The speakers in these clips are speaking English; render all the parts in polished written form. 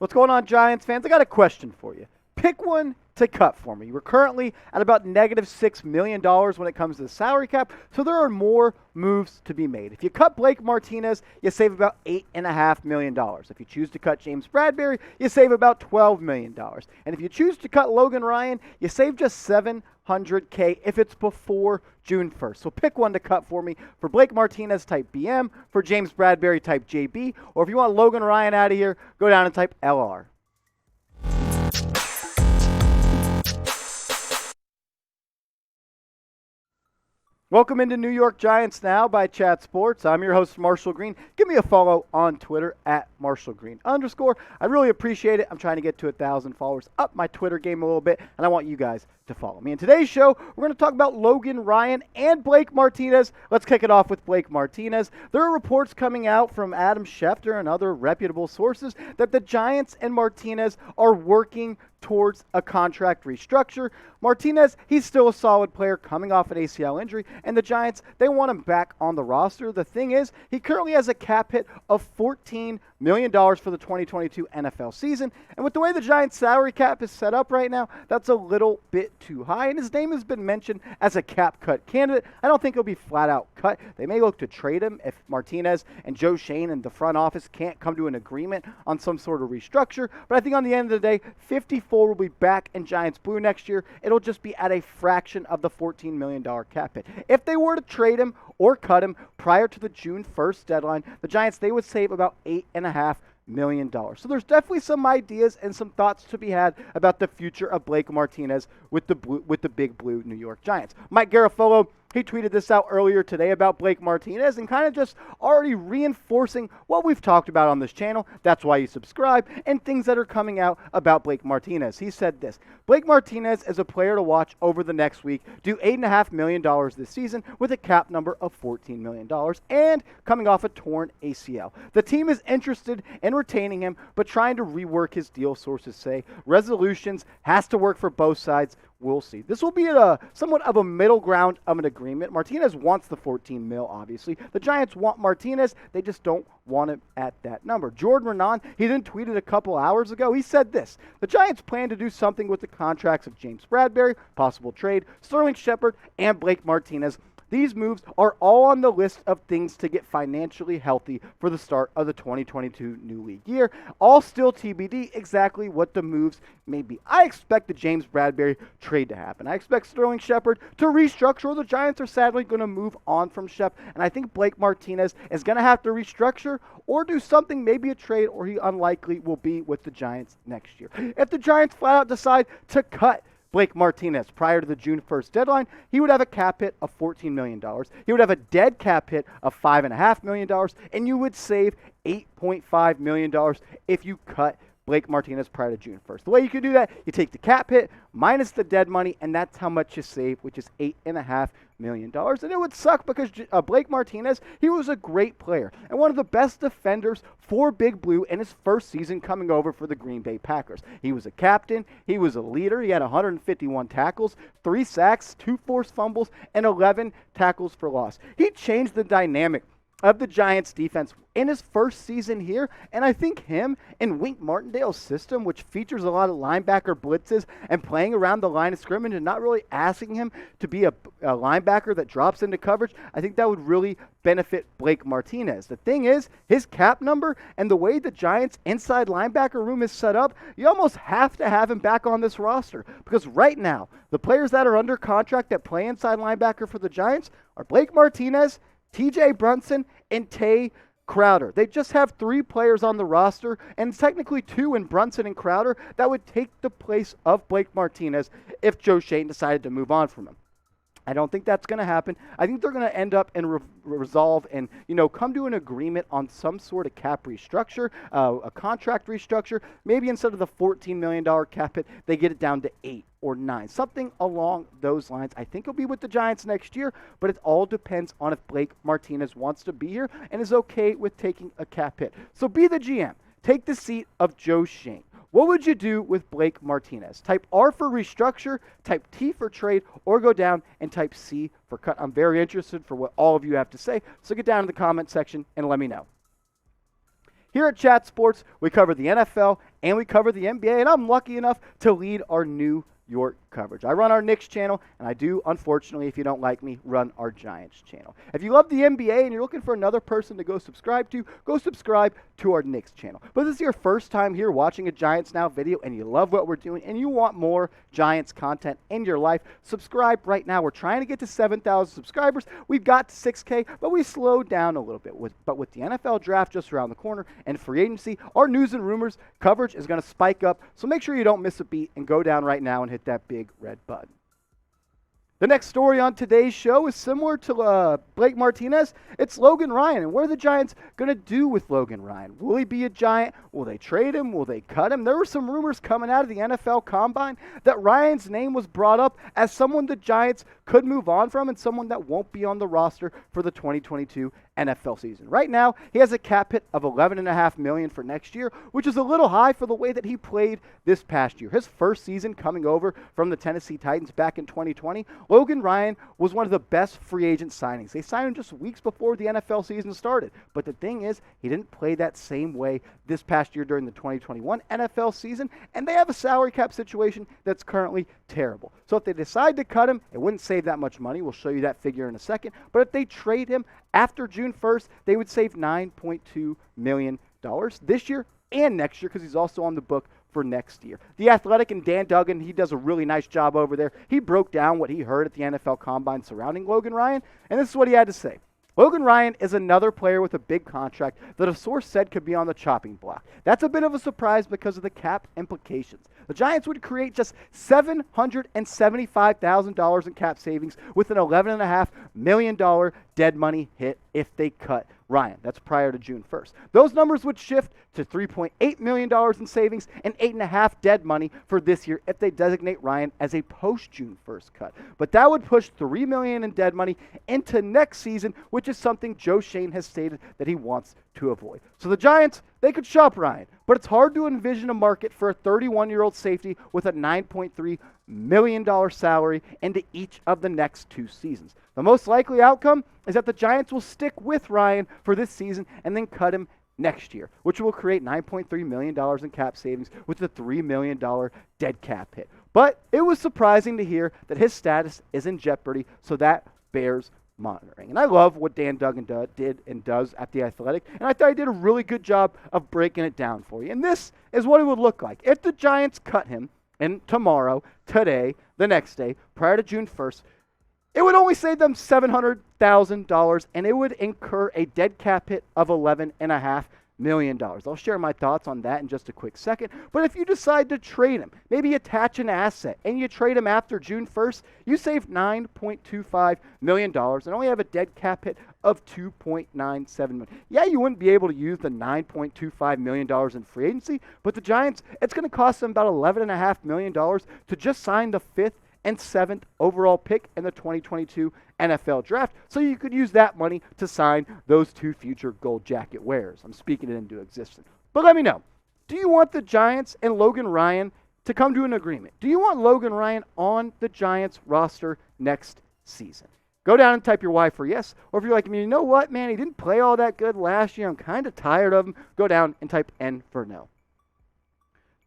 What's going on, Giants fans? I got a question for you. Pick one to cut for me. We're currently at about negative $6 million when it comes to the salary cap, so there are more moves to be made. If you cut Blake Martinez, you save about $8.5 million. If you choose to cut James Bradberry, you save about $12 million. And if you choose to cut Logan Ryan, you save just $700K if it's before June 1st. So pick one to cut for me. For Blake Martinez, type BM. For James Bradberry, type JB. Or if you want Logan Ryan out of here, go down and type LR. Welcome into New York Giants Now by Chat Sports. I'm your host, Marshall Green. Give me a follow on Twitter at @MarshallGreen_. I really appreciate it. I'm trying to get to 1,000 followers, up my Twitter game a little bit, and I want you guys to follow me. In today's show, we're going to talk about Logan Ryan and Blake Martinez. Let's kick it off with Blake Martinez. There are reports coming out from Adam Schefter and other reputable sources that the Giants and Martinez are working towards a contract restructure. Martinez, he's still a solid player coming off an ACL injury, and the Giants, they want him back on the roster. The thing is, he currently has a cap hit of $14 million for the 2022 NFL season, and with the way the Giants' salary cap is set up right now, that's a little bit too high, and his name has been mentioned as a cap cut candidate. I don't think he'll be flat out cut. They may look to trade him if Martinez and Joe Schoen and the front office can't come to an agreement on some sort of restructure, but I think on the end of the day, 54 will be back in Giants blue next year. It'll just be at a fraction of the $14 million cap hit. If they were to trade him or cut him prior to the June 1st deadline, the Giants, they would save about $8.5 million. So there's definitely some ideas and some thoughts to be had about the future of Blake Martinez with the big blue New York Giants. Mike Garafolo, he tweeted this out earlier today about Blake Martinez and kind of just already reinforcing what we've talked about on this channel. That's why you subscribe, and things that are coming out about Blake Martinez. He said this: Blake Martinez is a player to watch over the next week, do $8.5 million this season with a cap number of $14 million and coming off a torn ACL. The team is interested in retaining him, but trying to rework his deal, sources say. Resolutions has to work for both sides. We'll see. This will be somewhat of a middle ground of an agreement. Martinez wants the $14 million, obviously. The Giants want Martinez. They just don't want him at that number. Jordan Renan, he then tweeted a couple hours ago. He said this: the Giants plan to do something with the contracts of James Bradberry, possible trade, Sterling Shepard, and Blake Martinez. These moves are all on the list of things to get financially healthy for the start of the 2022 new league year. All still TBD exactly what the moves may be. I expect the James Bradberry trade to happen. I expect Sterling Shepard to restructure. The Giants are sadly going to move on from Shep, and I think Blake Martinez is going to have to restructure or do something, maybe a trade, or he unlikely will be with the Giants next year. If the Giants flat out decide to cut Blake Martinez prior to the June 1st deadline, he would have a cap hit of $14 million. He would have a dead cap hit of $5.5 million, and you would save $8.5 million if you cut Blake Martinez prior to June 1st. The way you can do that, you take the cap hit minus the dead money, and that's how much you save, which is $8.5 million. And it would suck because Blake Martinez, he was a great player and one of the best defenders for Big Blue in his first season coming over for the Green Bay Packers. He was a captain. He was a leader. He had 151 tackles, 3 sacks, 2 forced fumbles, and 11 tackles for loss. He changed the dynamic of the Giants defense in his first season here, and I think him and Wink Martindale's system, which features a lot of linebacker blitzes and playing around the line of scrimmage and not really asking him to be a linebacker that drops into coverage, I think that would really benefit Blake Martinez. The thing is, his cap number and the way the Giants' inside linebacker room is set up, you almost have to have him back on this roster, because right now, the players that are under contract that play inside linebacker for the Giants are Blake Martinez, TJ Brunson, and Tay Crowder. They just have 3 players on the roster, and technically 2 in Brunson and Crowder, that would take the place of Blake Martinez if Joe Schoen decided to move on from him. I don't think that's going to happen. I think they're going to end up and resolve and, come to an agreement on some sort of cap restructure, a contract restructure. Maybe instead of the $14 million cap hit, they get it down to 8 or 9, something along those lines. I think he'll be with the Giants next year, but it all depends on if Blake Martinez wants to be here and is okay with taking a cap hit. So be the GM. Take the seat of Joe Schoen. What would you do with Blake Martinez? Type R for restructure, type T for trade, or go down and type C for cut. I'm very interested for what all of you have to say, so get down in the comment section and let me know. Here at Chat Sports, we cover the NFL and we cover the NBA, and I'm lucky enough to lead our New York coverage. I run our Knicks channel, and I do, unfortunately, if you don't like me, run our Giants channel. If you love the NBA and you're looking for another person to go subscribe to our Knicks channel. But this is your first time here watching a Giants Now video, and you love what we're doing, and you want more Giants content in your life, subscribe right now. We're trying to get to 7,000 subscribers. We've got to 6K, but we slowed down a little bit. But with the NFL draft just around the corner and free agency, our news and rumors coverage is going to spike up. So make sure you don't miss a beat and go down right now and hit that big red button. The next story on today's show is similar to Blake Martinez. It's Logan Ryan. And what are the Giants going to do with Logan Ryan? Will he be a Giant? Will they trade him? Will they cut him? There were some rumors coming out of the NFL Combine that Ryan's name was brought up as someone the Giants could move on from and someone that won't be on the roster for the 2022 NFL season. Right now, he has a cap hit of $11.5 million for next year, which is a little high for the way that he played this past year. His first season coming over from the Tennessee Titans back in 2020, Logan Ryan was one of the best free agent signings. They signed him just weeks before the NFL season started. But the thing is, he didn't play that same way this past year during the 2021 NFL season, and they have a salary cap situation that's currently terrible. So if they decide to cut him, it wouldn't save that much money. We'll show you that figure in a second. But if they trade him after June 1st, they would save $9.2 million this year and next year because he's also on the book for next year. The Athletic and Dan Duggan, he does a really nice job over there. He broke down what he heard at the NFL Combine surrounding Logan Ryan, and this is what he had to say. Logan Ryan is another player with a big contract that a source said could be on the chopping block. That's a bit of a surprise because of the cap implications. The Giants would create just $775,000 in cap savings with an $11.5 million dead money hit if they cut Ryan. That's prior to June 1st. Those numbers would shift to $3.8 million in savings and $8.5 dead money for this year if they designate Ryan as a post-June 1st cut. But that would push $3 million in dead money into next season, which is something Joe Schoen has stated that he wants to avoid. So the Giants, they could shop Ryan, but it's hard to envision a market for a 31-year-old safety with a $9.3 million salary into each of the next two seasons. The most likely outcome is that the Giants will stick with Ryan for this season and then cut him next year, which will create $9.3 million in cap savings with a $3 million dead cap hit. But it was surprising to hear that his status is in jeopardy, so that bears monitoring. And I love what Dan Duggan did and does at The Athletic, and I thought he did a really good job of breaking it down for you. And this is what it would look like. If the Giants cut him, and tomorrow, today, the next day, prior to June 1st, it would only save them $700,000, and it would incur a dead cap hit of $11.5 million. I'll share my thoughts on that in just a quick second. But if you decide to trade him, maybe attach an asset, and you trade him after June 1st, you save $9.25 million and only have a dead cap hit of $2.97 million. Yeah, you wouldn't be able to use the $9.25 million in free agency, but the Giants, it's going to cost them about $11.5 million to just sign the fifth and seventh overall pick in the 2022 NFL Draft, so you could use that money to sign those two future gold jacket wearers. I'm speaking it into existence. But let me know, do you want the Giants and Logan Ryan to come to an agreement? Do you want Logan Ryan on the Giants roster next season? Go down and type your Y for yes, or if you're like me, you know what, man, he didn't play all that good last year, I'm kind of tired of him, go down and type N for no.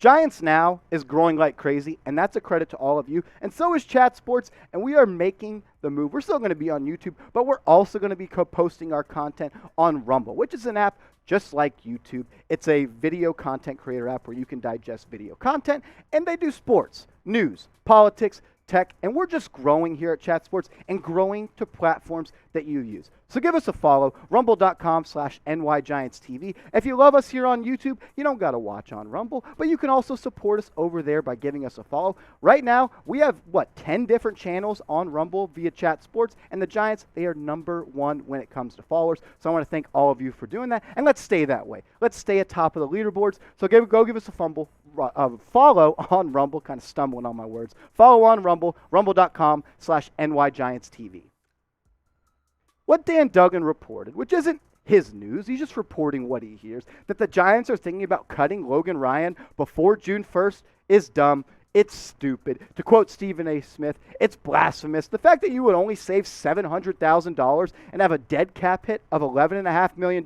Giants Now is growing like crazy, and that's a credit to all of you. And so is Chat Sports, and we are making the move. We're still going to be on YouTube, but we're also going to be posting our content on Rumble, which is an app just like YouTube. It's a video content creator app where you can digest video content, and they do sports, news, politics, tech, and we're just growing here at Chat Sports and growing to platforms that you use. So give us a follow, rumble.com/NYGiantsTV. If you love us here on YouTube, you don't got to watch on Rumble, but you can also support us over there by giving us a follow. Right now, we have, 10 different channels on Rumble via Chat Sports, and the Giants, they are number one when it comes to followers. So I want to thank all of you for doing that, and let's stay that way. Let's stay at top of the leaderboards. So go give us a follow on Rumble, kind of stumbling on my words. Follow on Rumble, rumble.com/NYGiantsTV. What Dan Duggan reported, which isn't his news, he's just reporting what he hears, that the Giants are thinking about cutting Logan Ryan before June 1st is dumb. It's stupid. To quote Stephen A. Smith, it's blasphemous. The fact that you would only save $700,000 and have a dead cap hit of $11.5 million,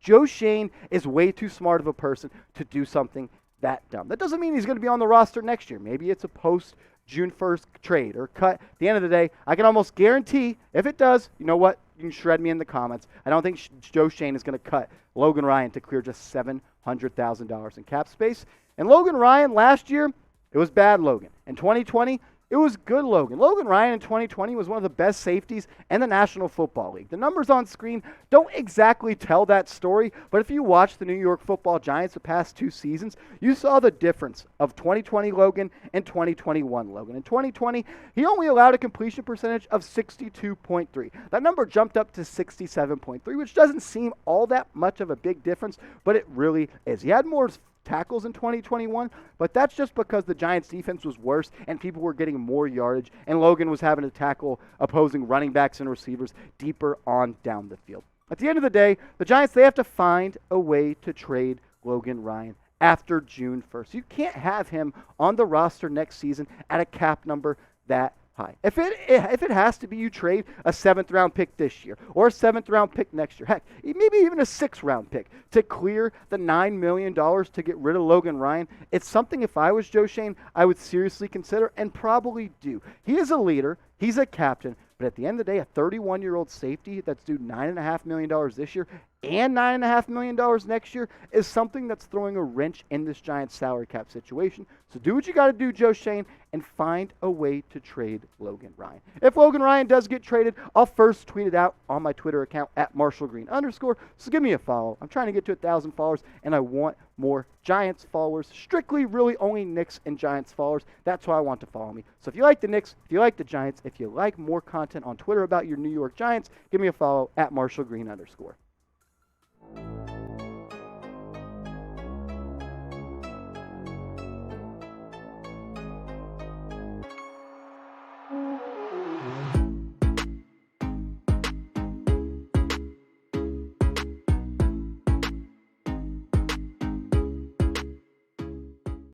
Joe Schoen is way too smart of a person to do something that dumb. That doesn't mean he's going to be on the roster next year. Maybe it's a post-June 1st trade or cut. At the end of the day, I can almost guarantee if it does, you know what? You can shred me in the comments. I don't think Joe Schoen is going to cut Logan Ryan to clear just $700,000 in cap space. And Logan Ryan last year, it was bad Logan. In 2020, it was good Logan. Logan Ryan in 2020 was one of the best safeties in the National Football League. The numbers on screen don't exactly tell that story, but if you watch the New York Football Giants the past 2 seasons, you saw the difference of 2020 Logan and 2021 Logan. In 2020, he only allowed a completion percentage of 62.3. That number jumped up to 67.3, which doesn't seem all that much of a big difference, but it really is. He had more tackles in 2021, but that's just because the Giants defense was worse and people were getting more yardage, and Logan was having to tackle opposing running backs and receivers deeper on down the field. At the end of the day, the Giants, they have to find a way to trade Logan Ryan after June 1st. You can't have him on the roster next season at a cap number that high. If it has to be, you trade a 7th-round pick this year or a 7th-round pick next year. Heck, maybe even a 6th-round pick to clear the $9 million to get rid of Logan Ryan. It's something, if I was Joe Schoen, I would seriously consider and probably do. He is a leader. He's a captain. But at the end of the day, a 31-year-old safety that's due $9.5 million this year and $9.5 million next year is something that's throwing a wrench in this Giants salary cap situation. So do what you got to do, Joe Schoen, and find a way to trade Logan Ryan. If Logan Ryan does get traded, I'll first tweet it out on my Twitter account at @MarshallGreen_. So give me a follow. I'm trying to get to 1,000 followers, and I want more Giants followers. Strictly, really only Knicks and Giants followers. That's who I want to follow me. So if you like the Knicks, if you like the Giants, if you like more content on Twitter about your New York Giants, give me a follow at @MarshallGreen_.